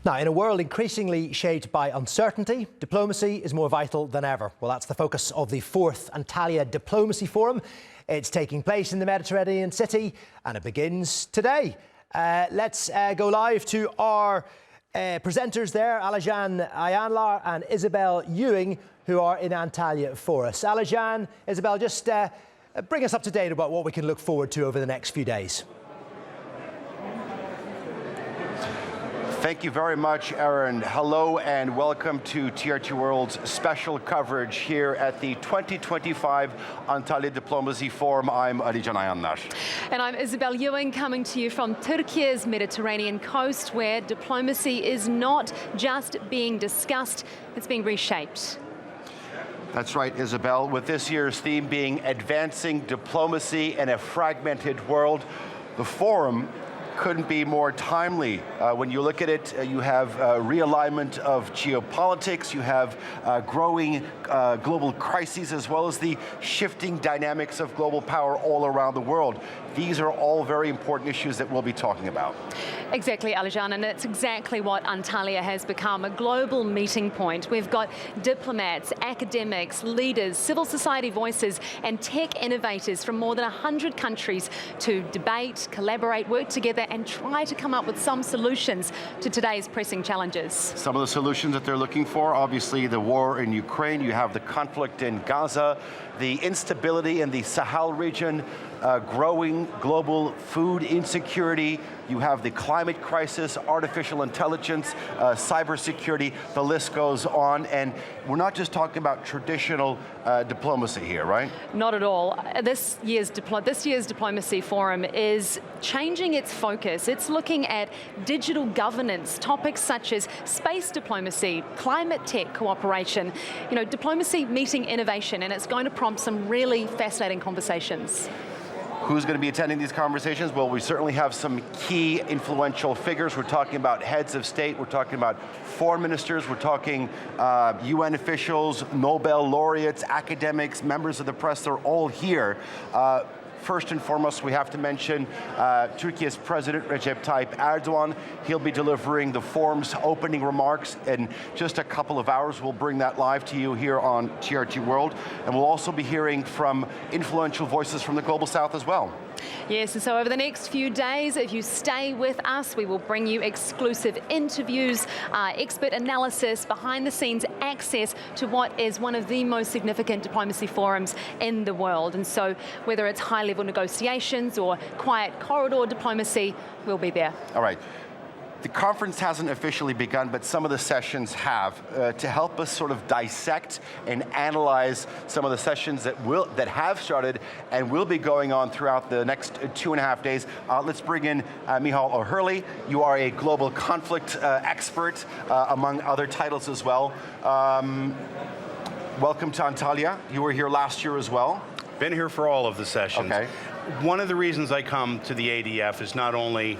Now, in a world increasingly shaped by uncertainty, diplomacy is more vital than ever. Well, that's the focus of the 4th Antalya Diplomacy Forum. It's taking place in the Mediterranean city and it begins today. Let's go live to our presenters there, Alajan Ayanlar and Isabel Ewing, who are in Antalya for us. Alajan, Isabel, just bring us up to date about what we can look forward to over the next few days. Thank you very much, Aaron. Hello and welcome to TRT World's special coverage here at the 2025 Antalya Diplomacy Forum. I'm Alajan Ayanlar. And I'm Isabel Ewing, coming to you from Turkey's Mediterranean coast, where diplomacy is not just being discussed, it's being reshaped. That's right, Isabel, with this year's theme being Advancing Diplomacy in a Fragmented World. The forum couldn't be more timely. When you look at it, you have realignment of geopolitics, you have growing global crises, as well as the shifting dynamics of global power all around the world. These are all very important issues that we'll be talking about. Exactly, Alajan, and it's exactly what Antalya has become, a global meeting point. We've got diplomats, academics, leaders, civil society voices, and tech innovators from more than 100 countries to debate, collaborate, work together, and try to come up with some solutions to today's pressing challenges. Some of the solutions that they're looking for, obviously the war in Ukraine, you have the conflict in Gaza, the instability in the Sahel region, growing global food insecurity, you have the climate crisis, artificial intelligence, cybersecurity, the list goes on. And we're not just talking about traditional diplomacy here, right? Not at all. This year's Diplomacy Forum is changing its focus. It's looking at digital governance, topics such as space diplomacy, climate tech cooperation, diplomacy meeting innovation, and it's going to prompt some really fascinating conversations. Who's going to be attending these conversations? Well, we certainly have some key influential figures. We're talking about heads of state, we're talking about foreign ministers, we're talking UN officials, Nobel laureates, academics, members of the press, they're all here. First and foremost, we have to mention Turkey's President Recep Tayyip Erdogan. He'll be delivering the forum's opening remarks in just a couple of hours. We'll bring that live to you here on TRT World. And we'll also be hearing from influential voices from the Global South as well. Yes, and so over the next few days, if you stay with us, we will bring you exclusive interviews, expert analysis, behind-the-scenes access to what is one of the most significant diplomacy forums in the world. And so whether it's high-level negotiations or quiet corridor diplomacy, we'll be there. All right. The conference hasn't officially begun, but some of the sessions have. To help us sort of dissect and analyze some of the sessions that have started and will be going on throughout the next 2.5 days, let's bring in Michal O'Hurley. You are a global conflict expert, among other titles as well. Welcome to Antalya. You were here last year as well. Been here for all of the sessions. Okay. One of the reasons I come to the ADF is not only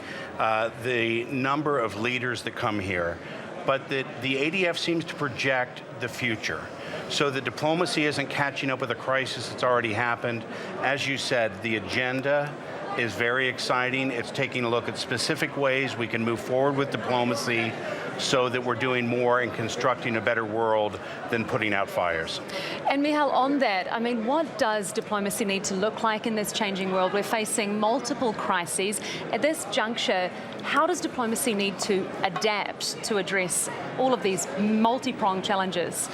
the number of leaders that come here, but that the ADF seems to project the future. So the diplomacy isn't catching up with a crisis that's already happened. As you said, the agenda is very exciting. It's taking a look at specific ways we can move forward with diplomacy so that we're doing more in constructing a better world than putting out fires. And Michal, on that, what does diplomacy need to look like in this changing world? We're facing multiple crises. At this juncture, how does diplomacy need to adapt to address all of these multi-pronged challenges?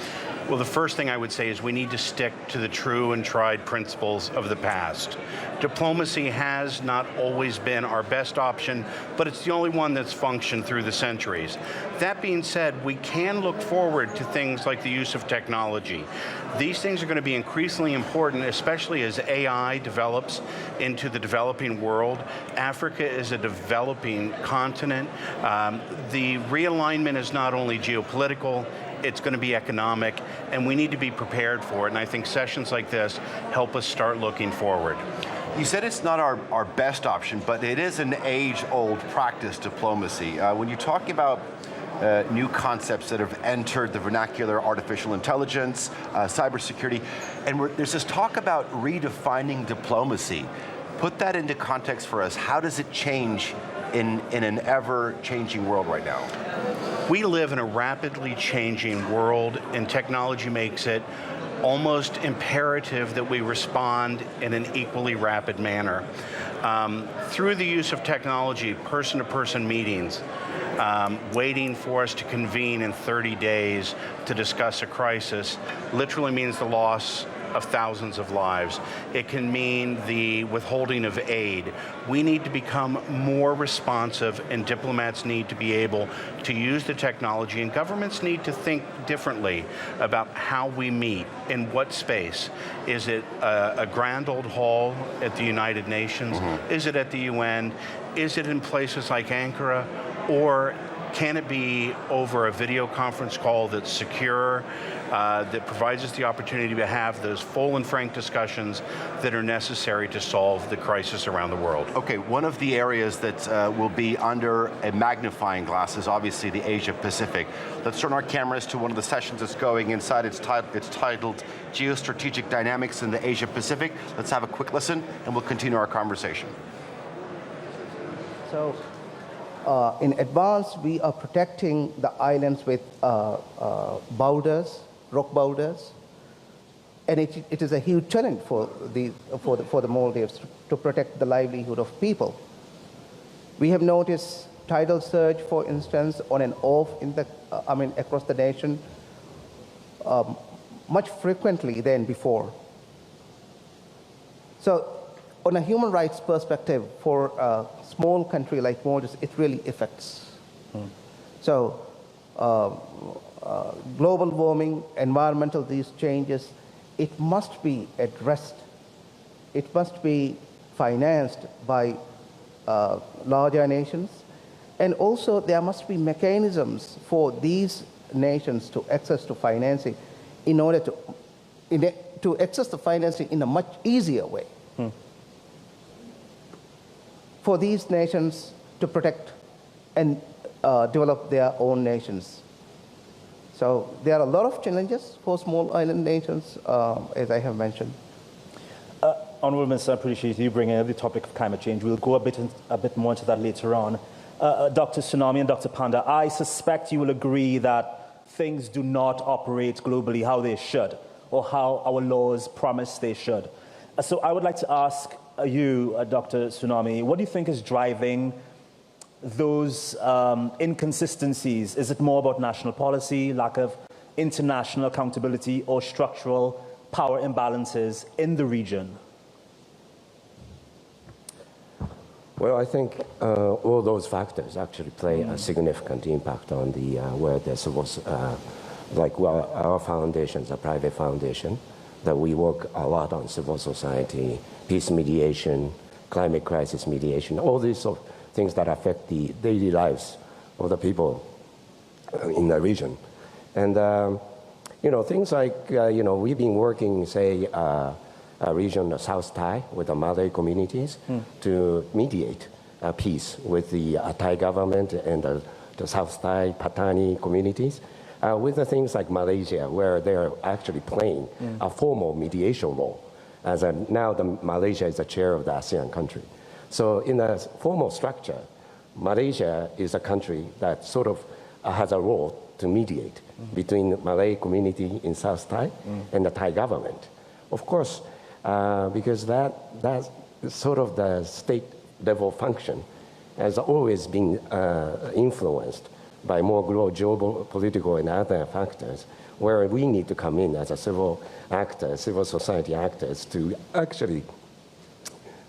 Well, the first thing I would say is we need to stick to the true and tried principles of the past. Diplomacy has not always been our best option, but it's the only one that's functioned through the centuries. That being said, we can look forward to things like the use of technology. These things are going to be increasingly important, especially as AI develops into the developing world. Africa is a developing continent. The realignment is not only geopolitical, it's going to be economic, and we need to be prepared for it. And I think sessions like this help us start looking forward. You said it's not our best option, but it is an age-old practice, diplomacy. When you're talking about new concepts that have entered the vernacular, artificial intelligence, cybersecurity, and there's this talk about redefining diplomacy. Put that into context for us. How does it change in an ever-changing world right now? We live in a rapidly changing world, and technology makes it almost imperative that we respond in an equally rapid manner. Through the use of technology, person-to-person meetings, waiting for us to convene in 30 days to discuss a crisis literally means the loss of thousands of lives. It can mean the withholding of aid. We need to become more responsive, and diplomats need to be able to use the technology, and governments need to think differently about how we meet, in what space. Is it a grand old hall at the United Nations? Is it at the UN? Is it in places like Ankara? Or can it be over a video conference call that's secure, that provides us the opportunity to have those full and frank discussions that are necessary to solve the crisis around the world? Okay, one of the areas that will be under a magnifying glass is obviously the Asia Pacific. Let's turn our cameras to one of the sessions that's going inside. It's titled Geostrategic Dynamics in the Asia Pacific. Let's have a quick listen and we'll continue our conversation. So, in advance, we are protecting the islands with boulders, rock boulders, and it is a huge challenge for the Maldives to protect the livelihood of people. We have noticed tidal surge, for instance, on and off in the, across the nation, much frequently than before. So, on a human rights perspective, for a small country like Maldives, it really affects. So, global warming, environmental these changes, it must be addressed. It must be financed by larger nations. And also, there must be mechanisms for these nations to access to financing in order to access the financing in a much easier way. For these nations to protect and develop their own nations. So there are a lot of challenges for small island nations, as I have mentioned. Honourable Minister, I appreciate you bringing up the topic of climate change. We'll go a bit more into that later on. Dr. Tsunami and Dr. Panda, I suspect you will agree that things do not operate globally how they should, or how our laws promise they should. So I would like to ask you, Dr. Tsunami, what do you think is driving those inconsistencies? Is it more about national policy, lack of international accountability, or structural power imbalances in the region? Well, I think all those factors actually play a significant impact on the where there was, our foundation is a private foundation, that we work a lot on civil society, peace mediation, climate crisis mediation, all these sort of things that affect the daily lives of the people in the region. And, things like, we've been working, say, a region, the South Thai, with the Malay communities to mediate peace with the Thai government and the South Thai Patani communities. With the things like Malaysia, where they're actually playing a formal mediation role. Now Malaysia is the chair of the ASEAN country. So in a formal structure, Malaysia is a country that sort of has a role to mediate between the Malay community in South Thai and the Thai government. Of course, because that's sort of the state level function has always been influenced by more global political and other factors, where we need to come in as a civil society actors to actually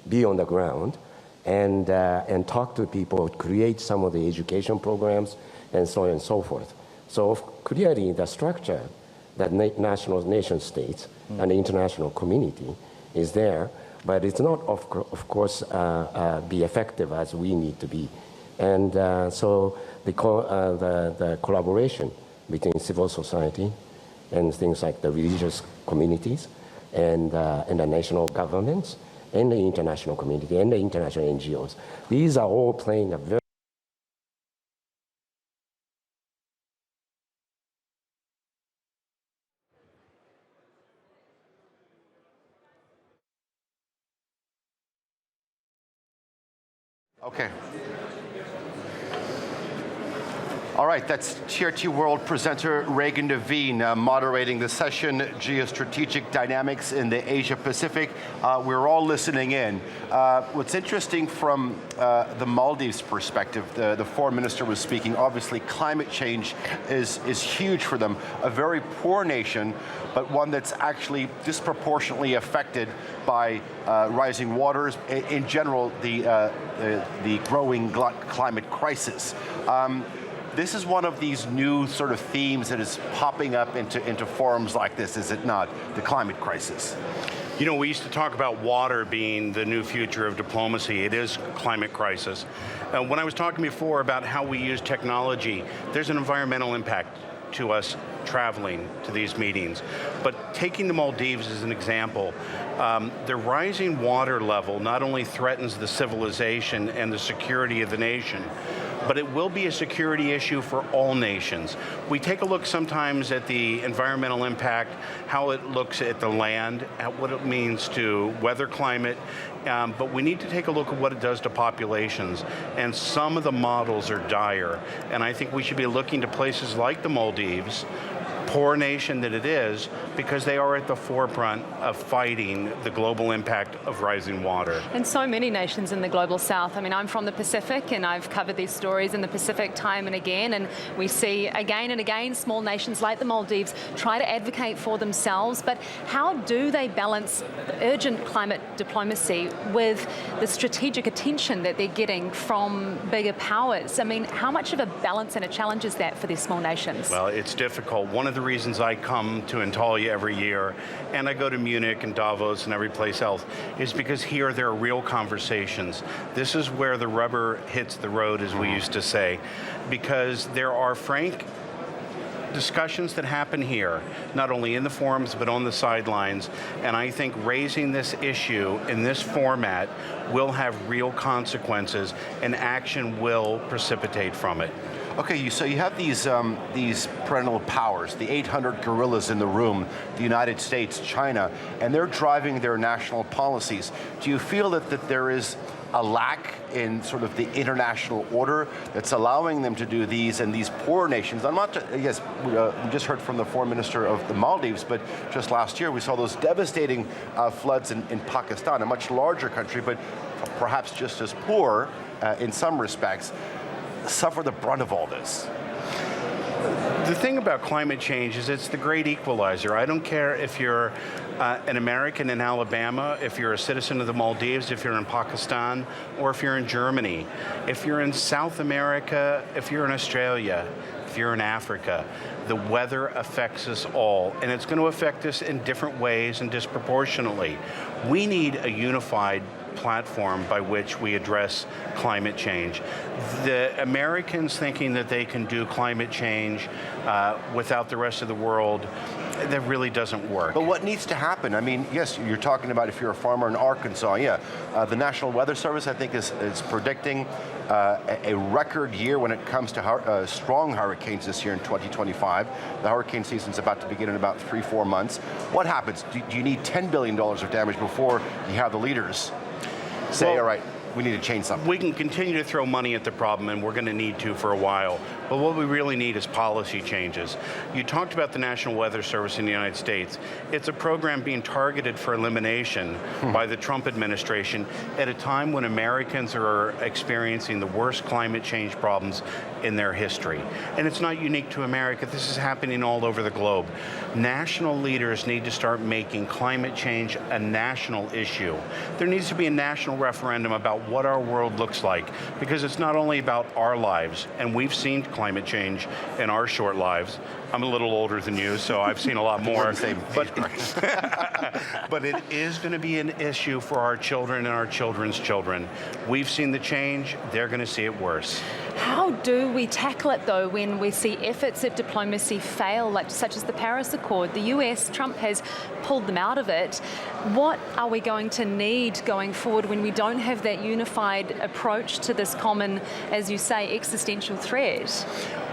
be on the ground and talk to people, create some of the education programs, and so on and so forth. So clearly the structure that national nation states and the international community is there, but it's not, of course, be effective as we need to be. And so the collaboration between civil society and things like the religious communities and the national governments and the international community and the international NGOs, these are all playing a very Okay. All right, that's Tier 2 World presenter Regan Devine moderating the session, Geostrategic Dynamics in the Asia-Pacific. We're all listening in. What's interesting from the Maldives' perspective, the foreign minister was speaking, obviously climate change is huge for them. A very poor nation, but one that's actually disproportionately affected by rising waters, in general, the growing climate crisis. This is one of these new sort of themes that is popping up into forums like this, is it not? The climate crisis. You know, we used to talk about water being the new future of diplomacy. It is climate crisis. When I was talking before about how we use technology, there's an environmental impact to us traveling to these meetings. But taking the Maldives as an example, the rising water level not only threatens the civilization and the security of the nation, but it will be a security issue for all nations. We take a look sometimes at the environmental impact, how it looks at the land, at what it means to weather climate, but we need to take a look at what it does to populations. And some of the models are dire. And I think we should be looking to places like the Maldives, poor nation that it is, because they are at the forefront of fighting the global impact of rising water. And so many nations in the global south. I mean, I'm from the Pacific and I've covered these stories in the Pacific time and again, and we see again and again small nations like the Maldives try to advocate for themselves, but how do they balance urgent climate diplomacy with the strategic attention that they're getting from bigger powers? I mean, how much of a balance and a challenge is that for these small nations? Well, it's difficult. One of the reasons I come to Antalya every year, and I go to Munich and Davos and every place else, is because here there are real conversations. This is where the rubber hits the road, as we used to say, because there are frank discussions that happen here, not only in the forums, but on the sidelines. And I think raising this issue in this format will have real consequences, and action will precipitate from it. Okay, so you have these perennial powers, the 800 gorillas in the room, the United States, China, and they're driving their national policies. Do you feel that there is a lack in sort of the international order that's allowing them to do these, and these poor nations? I'm not, yes, we just heard from the foreign minister of the Maldives, but just last year we saw those devastating floods in Pakistan, a much larger country, but perhaps just as poor in some respects, suffer the brunt of all this. The thing about climate change is it's the great equalizer. I don't care if you're an American in Alabama, if you're a citizen of the Maldives, if you're in Pakistan, or if you're in Germany. If you're in South America, if you're in Australia, if you're in Africa, the weather affects us all, and it's going to affect us in different ways and disproportionately. We need a unified platform by which we address climate change. The Americans thinking that they can do climate change without the rest of the world, that really doesn't work. But what needs to happen? I mean, yes, you're talking about if you're a farmer in Arkansas, yeah. The National Weather Service, I think, is predicting a record year when it comes to strong hurricanes this year in 2025. The hurricane season's about to begin in about 3-4 months. What happens? Do you need $10 billion of damage before you have the leaders say, all right, we need to change something? We can continue to throw money at the problem, and we're going to need to for a while. But what we really need is policy changes. You talked about the National Weather Service in the United States. It's a program being targeted for elimination by the Trump administration at a time when Americans are experiencing the worst climate change problems in their history. And it's not unique to America. This is happening all over the globe. National leaders need to start making climate change a national issue. There needs to be a national referendum about what our world looks like, because it's not only about our lives, and we've seen climate change in our short lives. I'm a little older than you, so I've seen a lot more. But it is going to be an issue for our children and our children's children. We've seen the change, they're going to see it worse. How do we tackle it, though, when we see efforts at diplomacy fail, such as the Paris Accord? The US, Trump has pulled them out of it. What are we going to need going forward when we don't have that unified approach to this common, as you say, existential threat?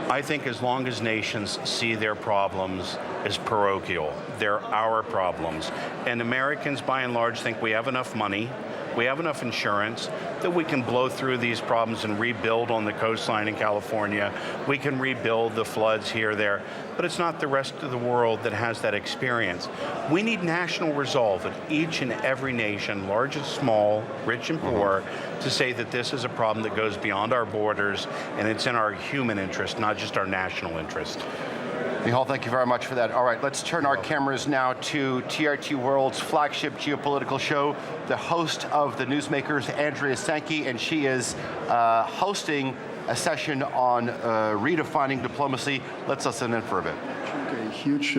I think as long as nations see their problems as parochial, they're our problems. And Americans, by and large, think we have enough money, We have enough insurance that we can blow through these problems and rebuild on the coastline in California. We can rebuild the floods here, there, but it's not the rest of the world that has that experience. We need national resolve in each and every nation, large and small, rich and poor, to say that this is a problem that goes beyond our borders, and it's in our human interest, not just our national interest. Michal, thank you very much for that. All right, let's turn our cameras now to TRT World's flagship geopolitical show, the host of the Newsmakers, Andrea Sankey, and she is hosting a session on redefining diplomacy. Let's listen in for a bit. A huge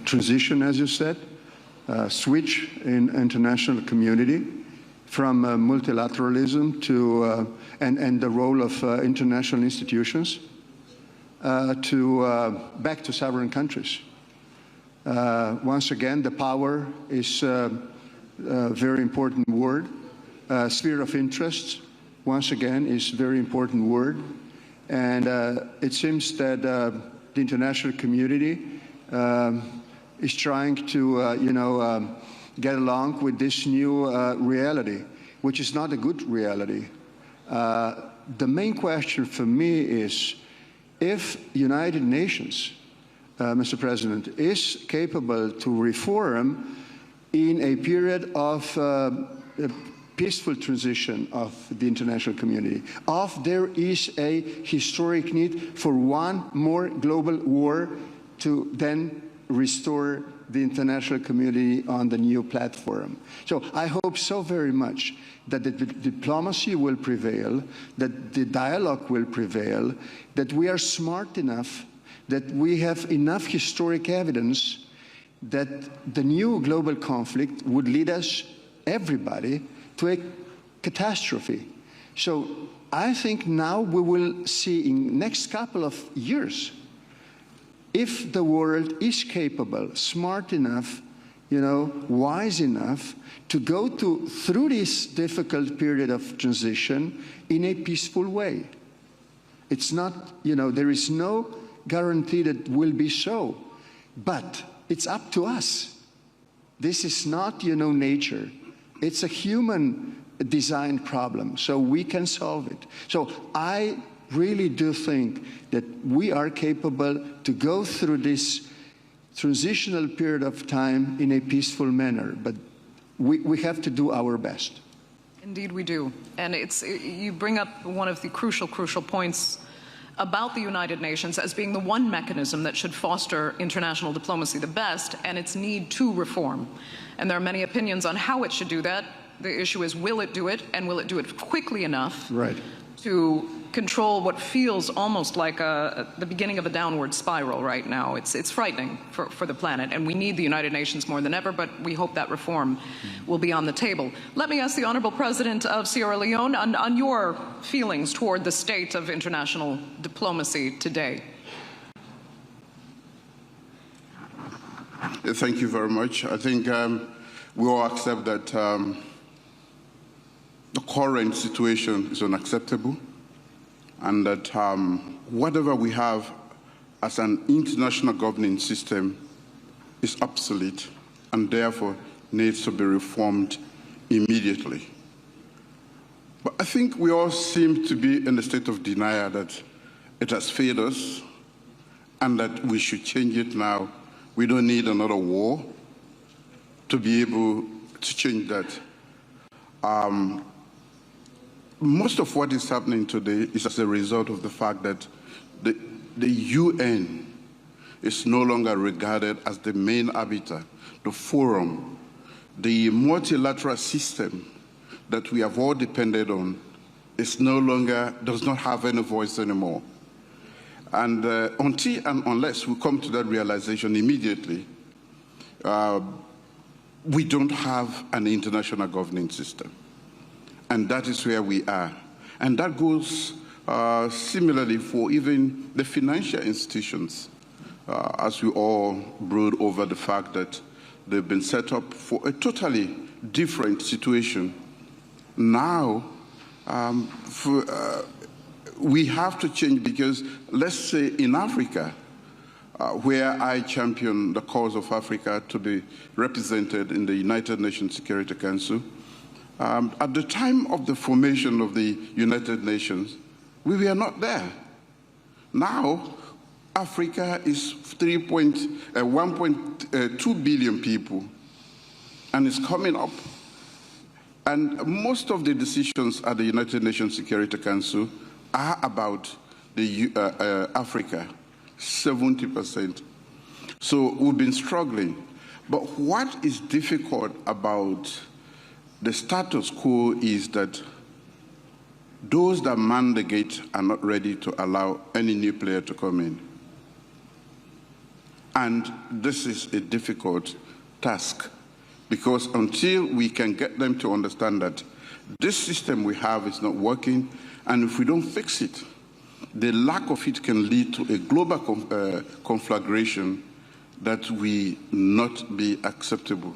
transition, as you said, switch in international community from multilateralism to and the role of international institutions. Back to sovereign countries. Once again, the power is a very important word. Sphere of interest, once again, is a very important word. And it seems that the international community is trying to, get along with this new reality, which is not a good reality. The main question for me is, if United Nations, Mr. President, is capable to reform in a period of peaceful transition of the international community, there is a historic need for one more global war to then restore the international community on the new platform. So I hope so very much that the diplomacy will prevail, that the dialogue will prevail, that we are smart enough, that we have enough historic evidence that the new global conflict would lead us, everybody, to a catastrophe. So I think now we will see in next couple of years if the world is capable, smart enough, wise enough to go through this difficult period of transition in a peaceful way. It's not, there is no guarantee that will be so, but it's up to us. This is not, nature. It's a human design problem, so we can solve it. So I really do think that we are capable to go through this transitional period of time in a peaceful manner, but we have to do our best. Indeed we do. And you bring up one of the crucial points about the United Nations as being the one mechanism that should foster international diplomacy the best, and its need to reform. And there are many opinions on how it should do that. The issue is, will it do it, and will it do it quickly enough to control what feels almost like the beginning of a downward spiral right now. It's frightening for the planet, and we need the United Nations more than ever, but we hope that reform will be on the table. Let me ask the Honourable President of Sierra Leone on your feelings toward the state of international diplomacy today. Thank you very much. I think we all accept that the current situation is unacceptable, and that whatever we have as an international governing system is obsolete and therefore needs to be reformed immediately. But I think we all seem to be in a state of denial that it has failed us and that we should change it now. We don't need another war to be able to change that. Most of what is happening today is as a result of the fact that the UN is no longer regarded as the main arbiter, the forum, the multilateral system that we have all depended on does not have any voice anymore. And until and unless we come to that realization immediately, we don't have an international governing system. And that is where we are. And that goes similarly for even the financial institutions, as we all brood over the fact that they've been set up for a totally different situation. Now, we have to change because, let's say in Africa, where I champion the cause of Africa to be represented in the United Nations Security Council, At the time of the formation of the United Nations, we were not there. Now, Africa is 1.2 billion people, and it's coming up. And most of the decisions at the United Nations Security Council are about Africa, 70%. So we've been struggling. But what is difficult about the status quo is that those that man the gate are not ready to allow any new player to come in. And this is a difficult task, because until we can get them to understand that this system we have is not working, and if we don't fix it, the lack of it can lead to a global conflagration that will not be acceptable.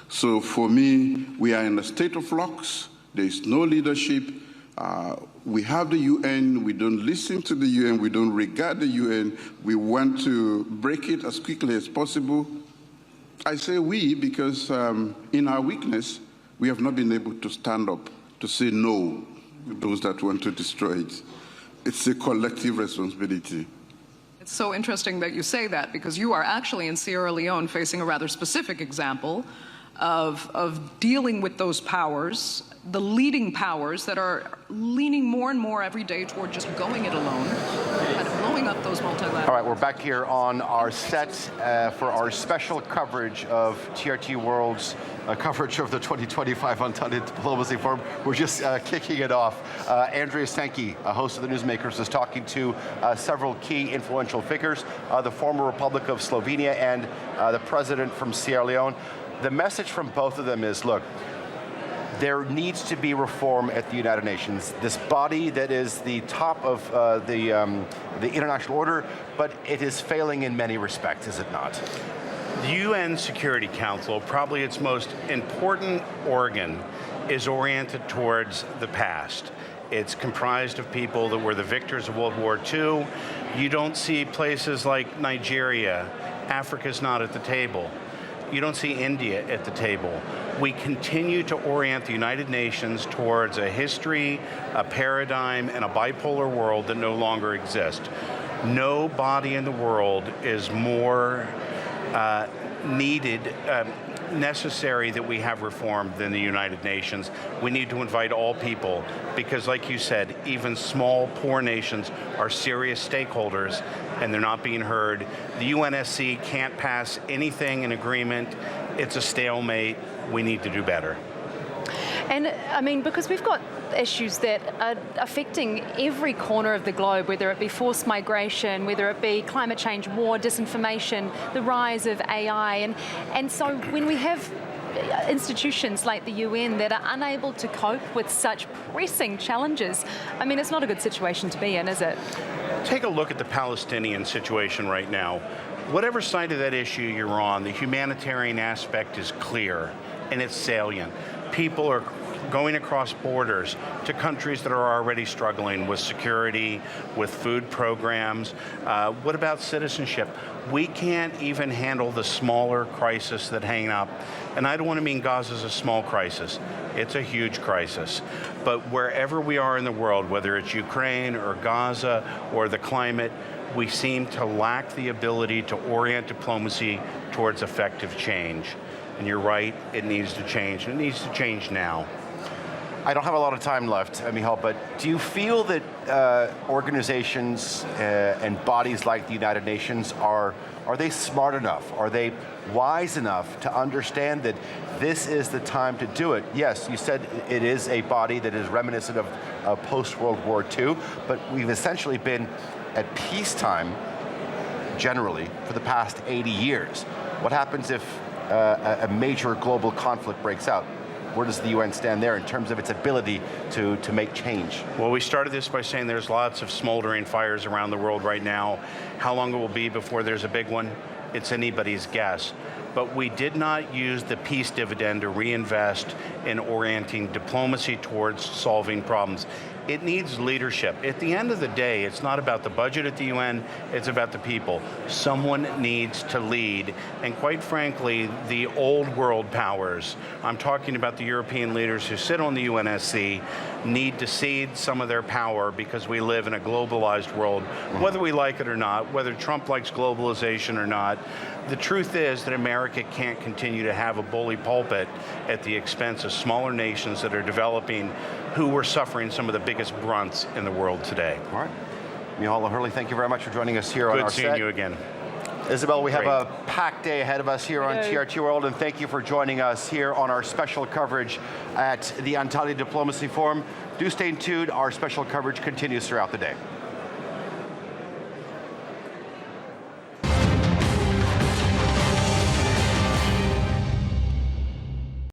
So for me, we are in a state of flux. There is no leadership. We have the UN. We don't listen to the UN. We don't regard the UN. We want to break it as quickly as possible. I say we because in our weakness, we have not been able to stand up to say no to those that want to destroy it. It's a collective responsibility. It's so interesting that you say that, because you are actually in Sierra Leone facing a rather specific example of dealing with those powers, the leading powers that are leaning more and more every day toward just going it alone, kind of blowing up those multilateral. All right, we're back here on our set for our special coverage of TRT World's coverage of the 2025 Antalya Diplomacy Forum. We're just kicking it off. Andreas Sankey, a host of the Newsmakers, is talking to several key influential figures, the former Republic of Slovenia and the president from Sierra Leone. The message from both of them is, look, there needs to be reform at the United Nations, this body that is the top of the international order, but it is failing in many respects, is it not? The UN Security Council, probably its most important organ, is oriented towards the past. It's comprised of people that were the victors of World War II. You don't see places like Nigeria. Africa's not at the table. You don't see India at the table. We continue to orient the United Nations towards a history, a paradigm, and a bipolar world that no longer exist. No body in the world is more necessary that we have reformed than the United Nations. We need to invite all people, because like you said, even small, poor nations are serious stakeholders and they're not being heard. The UNSC can't pass anything in agreement. It's a stalemate. We need to do better. And I mean, because we've got issues that are affecting every corner of the globe, whether it be forced migration, whether it be climate change, war, disinformation, the rise of AI. And so when we have institutions like the UN that are unable to cope with such pressing challenges, I mean, it's not a good situation to be in, is it? Take a look at the Palestinian situation right now. Whatever side of that issue you're on, the humanitarian aspect is clear and it's salient. People are going across borders to countries that are already struggling with security, with food programs. What about citizenship? We can't even handle the smaller crisis that hang up. And I don't want to mean Gaza's a small crisis. It's a huge crisis. But wherever we are in the world, whether it's Ukraine or Gaza or the climate, we seem to lack the ability to orient diplomacy towards effective change. And you're right, it needs to change, and it needs to change now. I don't have a lot of time left, Michal, but do you feel that organizations and bodies like the United Nations are they smart enough? Are they wise enough to understand that this is the time to do it? Yes, you said it is a body that is reminiscent of post-World War II, but we've essentially been at peacetime, generally, for the past 80 years. What happens if a major global conflict breaks out? Where does the UN stand there in terms of its ability to make change? Well, we started this by saying there's lots of smoldering fires around the world right now. How long it will be before there's a big one, it's anybody's guess. But we did not use the peace dividend to reinvest in orienting diplomacy towards solving problems. It needs leadership. At the end of the day, it's not about the budget at the UN, it's about the people. Someone needs to lead, and quite frankly, the old world powers, I'm talking about the European leaders who sit on the UNSC, need to cede some of their power because we live in a globalized world, whether we like it or not, whether Trump likes globalization or not. The truth is that America can't continue to have a bully pulpit at the expense of smaller nations that are developing, who are suffering some of the biggest brunts in the world today. All right. Mihala Hurley, thank you very much for joining us here on our set. Good seeing you again. Isabel, we Great. have a packed day ahead of us here on TRT World, and thank you for joining us here on our special coverage at the Antalya Diplomacy Forum. Do stay tuned. Our special coverage continues throughout the day.